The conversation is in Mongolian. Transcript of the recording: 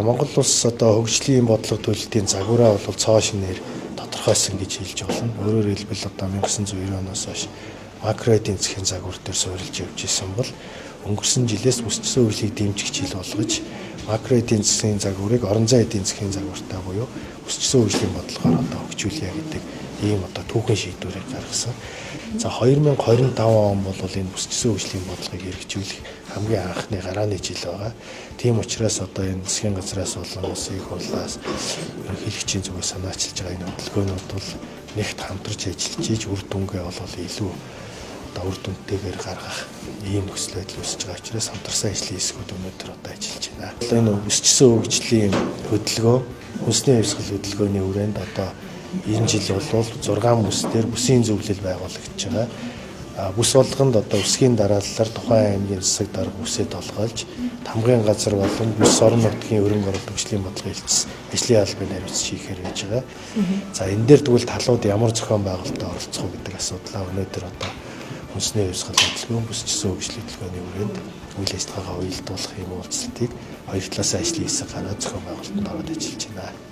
Монгол улс одоо хөгжлийн бодлого төлөлтийн загвараа бол цоо шинээр тодорхойлсон гэж хэлж болно. Өөрөөр хэлбэл одоо 1990 оноос хойш макро эдийн засгийн загвар дээр суурилж явж исэн бол өнгөрсөн жилээс бүсчсэн хөгжлийг дэмжих жил болгож макро эдийн засгийн загварыг орон зай эдийн засгийн загвартай буюу бүсчсэн хөгжлийн бодлогоор одоо хөгжүүлье гэдэг ийм одоо түүхэн шийдвэрийг гаргасан. За 2025 он бол энэ бүсчсэн хөгжлийн бодлогыг хэрэгжүүлэх хамгийн анхны гарааны жил байгаа. Тийм учраас одоо энэ засгийн газраас болон улсын их хурлаас ерөнхийлөгчийн зүгээс санаачилж байгаа энэ хөтөлбөрүүд бол нэгт хамтарч ажиллаж ийж үр дүнгээ болол илүү одоо үр дүнтэйгээр гаргах ийм нөхцөл байдал үүсэж байгаа учраас хамтарсан ажлын хэсгүүд өнөөдөр одоо ажиллаж байна. Одоо энэ бүсчсэн хөгжлийн хөдөлгөөн, хүнсний хувьсгал хөдөлгөөний хүрээнд одоо энэ жил бол 6 бүсдээр бүсийн зөвлөл байгуулагдаж байгаа. Бүс болгонд одоо үсгийн дарааллаар тухайн аймгийн засаг дарга бүсэд олгоолж тамгын газар болон бүс орон нутгийн хөрөнгө оруулалт хөгжлийн бодлогын хэлтс ажлын албаны хариуцж хийхээр байж байгаа. За энэ дээр тэгвэл талууд ямар зохион байгуулалтад оролцох уу гэдэг асуудлаа өнөөдөр одоо хүнсний хувьсгал хөдөлгөөн, бүсчсэн хөгжлийн хөдөлгөөний хүрээнд үйл ажиллагаагаа уялдуулах юм уулзалтыг хоёр талаас ажлын хэсэг гараад зохион байгуулалтанд ороод ажиллаж байна.